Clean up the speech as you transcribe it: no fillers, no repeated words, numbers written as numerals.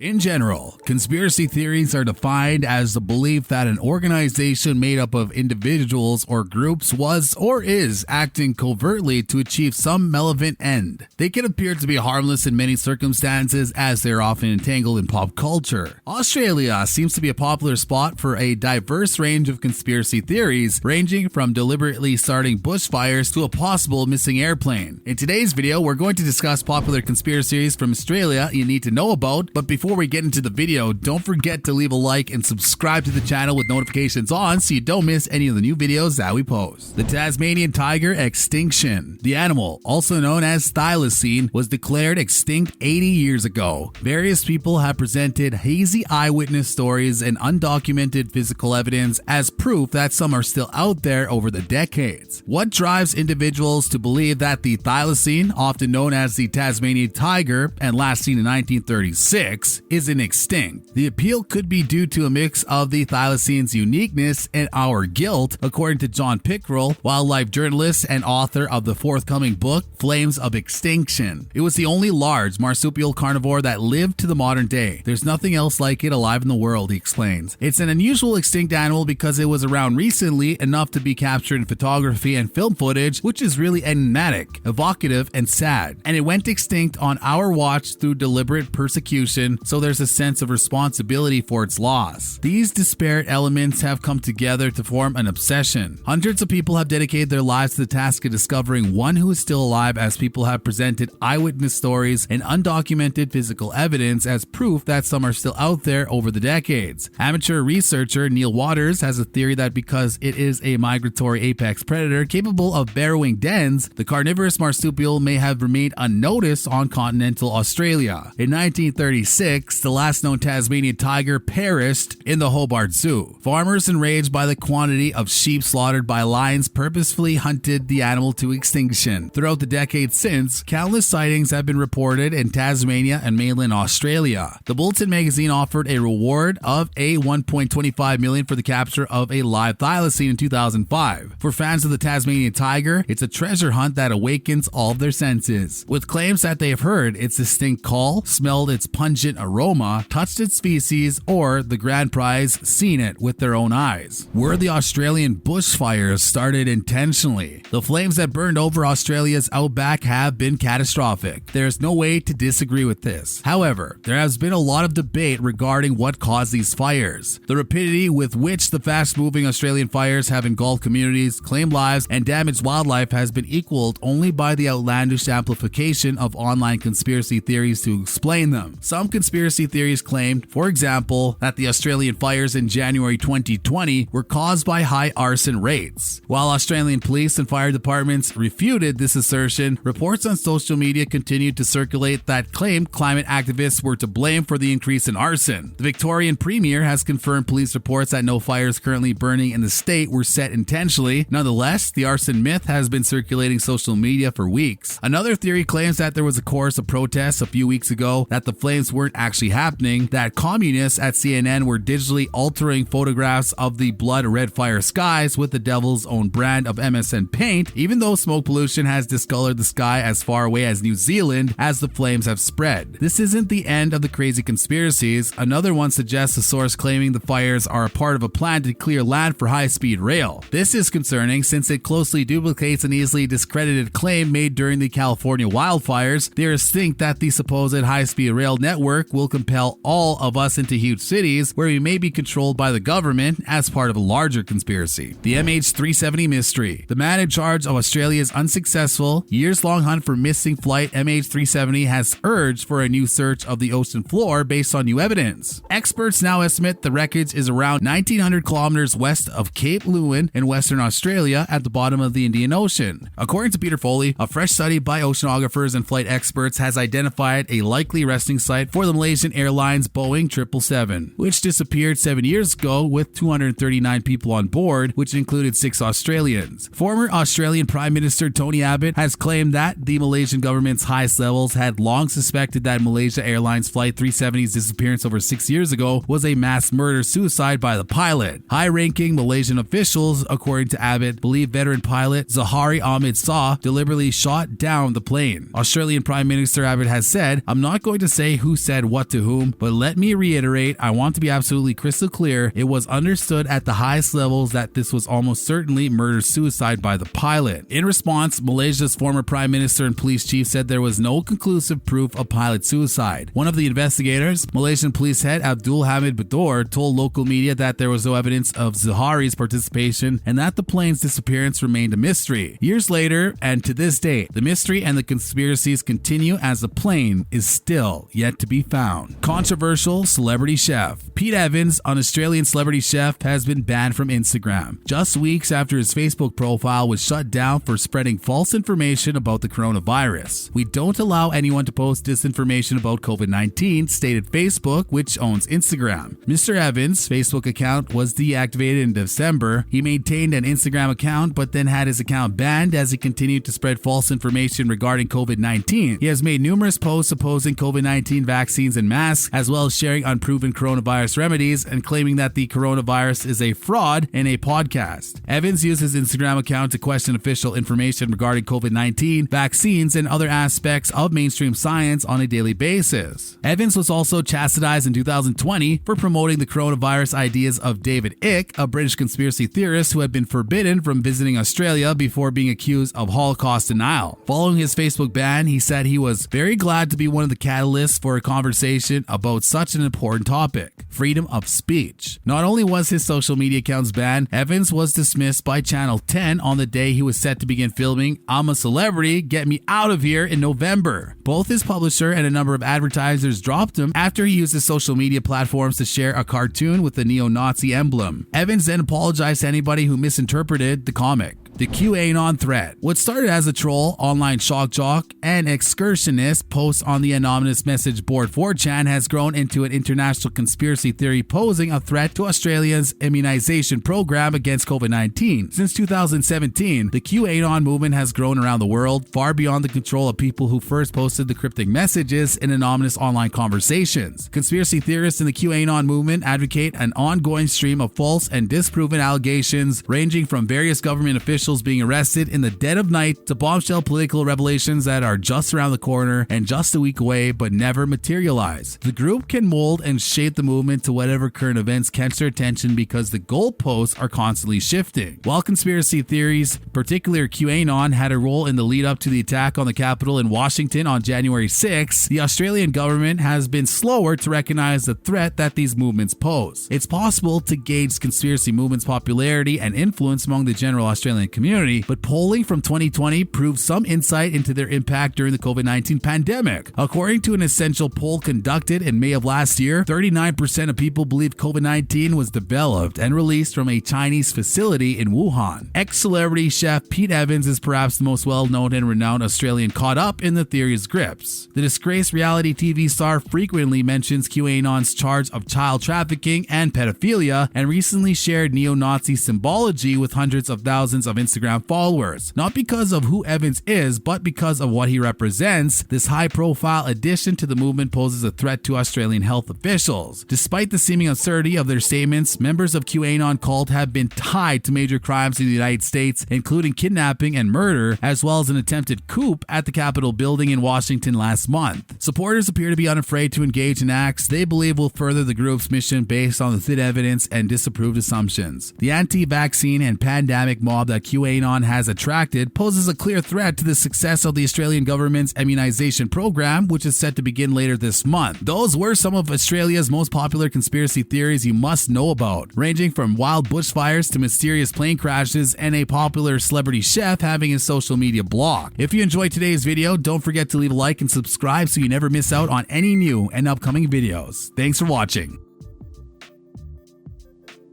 In general, conspiracy theories are defined as the belief that an organization made up of individuals or groups was or is acting covertly to achieve some malevolent end. They can appear to be harmless in many circumstances as they are often entangled in pop culture. Australia seems to be a popular spot for a diverse range of conspiracy theories, ranging from deliberately starting bushfires to a possible missing airplane. In today's video, we're going to discuss popular conspiracies from Australia you need to know about, but before we get into the video, don't forget to leave a like and subscribe to the channel with notifications on so you don't miss any of the new videos that we post. The Tasmanian tiger extinction. The animal, also known as thylacine, was declared extinct 80 years ago. Various people have presented hazy eyewitness stories and undocumented physical evidence as proof that some are still out there over the decades. What drives individuals to believe that the thylacine, often known as the Tasmanian tiger and last seen in 1936, isn't extinct? The appeal could be due to a mix of the thylacine's uniqueness and our guilt, according to John Pickrell, wildlife journalist and author of the forthcoming book, Flames of Extinction. It was the only large marsupial carnivore that lived to the modern day. There's nothing else like it alive in the world, he explains. It's an unusual extinct animal because it was around recently enough to be captured in photography and film footage, which is really enigmatic, evocative, and sad. And it went extinct on our watch through deliberate persecution, so there's a sense of responsibility for its loss. These disparate elements have come together to form an obsession. Hundreds of people have dedicated their lives to the task of discovering one who is still alive, as people have presented eyewitness stories and undocumented physical evidence as proof that some are still out there over the decades. Amateur researcher Neil Waters has a theory that because it is a migratory apex predator capable of burrowing dens, the carnivorous marsupial may have remained unnoticed on continental Australia. In 1936, the last known Tasmanian tiger perished in the Hobart Zoo. Farmers, enraged by the quantity of sheep slaughtered by lions, purposefully hunted the animal to extinction. Throughout the decades since, countless sightings have been reported in Tasmania and mainland Australia. The Bulletin magazine offered a reward of $1.25 million for the capture of a live thylacine in 2005. For fans of the Tasmanian tiger, it's a treasure hunt that awakens all of their senses. With claims that they have heard its distinct call, smelled its pungent aroma, touched its feces, or the grand prize, seen it with their own eyes. Were the Australian bushfires started intentionally? The flames that burned over Australia's outback have been catastrophic. There's no way to disagree with this. However, there has been a lot of debate regarding what caused these fires. The rapidity with which the fast-moving Australian fires have engulfed communities, claimed lives, and damaged wildlife has been equaled only by the outlandish amplification of online conspiracy theories to explain them. Some conspiracy theories claimed, for example, that the Australian fires in January 2020 were caused by high arson rates. While Australian police and fire departments refuted this assertion, reports on social media continued to circulate that claimed climate activists were to blame for the increase in arson. The Victorian Premier has confirmed police reports that no fires currently burning in the state were set intentionally. Nonetheless, the arson myth has been circulating social media for weeks. Another theory claims that there was a chorus of protests a few weeks ago, that the flames weren't actually happening, that communists at CNN were digitally altering photographs of the blood red fire skies with the devil's own brand of MSN paint, even though smoke pollution has discolored the sky as far away as New Zealand as the flames have spread. This isn't the end of the crazy conspiracies. Another one suggests a source claiming the fires are a part of a plan to clear land for high-speed rail. This is concerning since it closely duplicates an easily discredited claim made during the California wildfires. Theorists think that the supposed high-speed rail network will compel all of us into huge cities where we may be controlled by the government as part of a larger conspiracy. The MH370 Mystery. The man in charge of Australia's unsuccessful, years-long hunt for missing flight MH370 has urged for a new search of the ocean floor based on new evidence. Experts now estimate the wreckage is around 1,900 kilometers west of Cape Leeuwin in Western Australia at the bottom of the Indian Ocean. According to Peter Foley, a fresh study by oceanographers and flight experts has identified a likely resting site for the Malaysian Airlines Boeing 777, which disappeared 7 years ago with 239 people on board, which included 6 Australians. Former Australian Prime Minister Tony Abbott has claimed that the Malaysian government's highest levels had long suspected that Malaysia Airlines Flight 370's disappearance over 6 years ago was a mass murder-suicide by the pilot. High-ranking Malaysian officials, according to Abbott, believe veteran pilot Zahari Ahmed Shah deliberately shot down the plane. Australian Prime Minister Abbott has said, "I'm not going to say who said what to whom, but let me reiterate, I want to be absolutely crystal clear, it was understood at the highest levels that this was almost certainly murder-suicide by the pilot. In response, Malaysia's former Prime Minister and police chief said there was no conclusive proof of pilot suicide. One of the investigators, Malaysian police head Abdul Hamid Badur, told local media that there was no evidence of Zuhari's participation and that the plane's disappearance remained a mystery. Years later, and to this day, the mystery and the conspiracies continue as the plane is still yet to be found. Controversial celebrity chef. Pete Evans, an Australian celebrity chef, has been banned from Instagram, just weeks after his Facebook profile was shut down for spreading false information about the coronavirus. "We don't allow anyone to post disinformation about COVID-19, stated Facebook, which owns Instagram. Mr. Evans' Facebook account was deactivated in December. He maintained an Instagram account, but then had his account banned as he continued to spread false information regarding COVID-19. He has made numerous posts opposing COVID-19 vaccines and masks, as well as sharing unproven coronavirus remedies and claiming that the coronavirus is a fraud in a podcast. Evans used his Instagram account to question official information regarding COVID-19, vaccines, and other aspects of mainstream science on a daily basis. Evans was also chastised in 2020 for promoting the coronavirus ideas of David Icke, a British conspiracy theorist who had been forbidden from visiting Australia before being accused of Holocaust denial. Following his Facebook ban, he said he was very glad to be one of the catalysts for a conversation about such an important topic, freedom of speech. Not only was his social media accounts banned, Evans was dismissed by Channel 10 on the day he was set to begin filming I'm a Celebrity, Get Me Out of Here in November. Both his publisher and a number of advertisers dropped him after he used his social media platforms to share a cartoon with the neo-Nazi emblem. Evans then apologized to anybody who misinterpreted the comic. The Qanon Threat. What started as a troll, online shock jock, and excursionist post on the anonymous message board 4chan has grown into an international conspiracy theory posing a threat to Australia's immunization program against COVID-19. Since 2017, the Qanon movement has grown around the world, far beyond the control of people who first posted the cryptic messages in anonymous online conversations. Conspiracy theorists in the Qanon movement advocate an ongoing stream of false and disproven allegations ranging from various government officials being arrested in the dead of night to bombshell political revelations that are just around the corner and just a week away but never materialize. The group can mold and shape the movement to whatever current events catch their attention because the goalposts are constantly shifting. While conspiracy theories, particularly QAnon, had a role in the lead up to the attack on the Capitol in Washington on January 6, the Australian government has been slower to recognize the threat that these movements pose. It's possible to gauge conspiracy movements' popularity and influence among the general Australian community, but polling from 2020 proved some insight into their impact during the COVID-19 pandemic. According to an essential poll conducted in May of last year, 39% of people believe COVID-19 was developed and released from a Chinese facility in Wuhan. Ex-celebrity chef Pete Evans is perhaps the most well-known and renowned Australian caught up in the theory's grips. The disgraced reality TV star frequently mentions QAnon's charge of child trafficking and pedophilia, and recently shared neo-Nazi symbology with hundreds of thousands of Instagram followers. Not because of who Evans is, but because of what he represents, this high-profile addition to the movement poses a threat to Australian health officials. Despite the seeming absurdity of their statements, members of QAnon cult have been tied to major crimes in the United States, including kidnapping and murder, as well as an attempted coup at the Capitol building in Washington last month. Supporters appear to be unafraid to engage in acts they believe will further the group's mission based on the thin evidence and disapproved assumptions. The anti-vaccine and pandemic mob that QAnon has attracted poses a clear threat to the success of the Australian government's immunization program, which is set to begin later this month. Those were some of Australia's most popular conspiracy theories you must know about, ranging from wild bushfires to mysterious plane crashes and a popular celebrity chef having his social media blocked. If you enjoyed today's video, don't forget to leave a like and subscribe so you never miss out on any new and upcoming videos. Thanks for watching.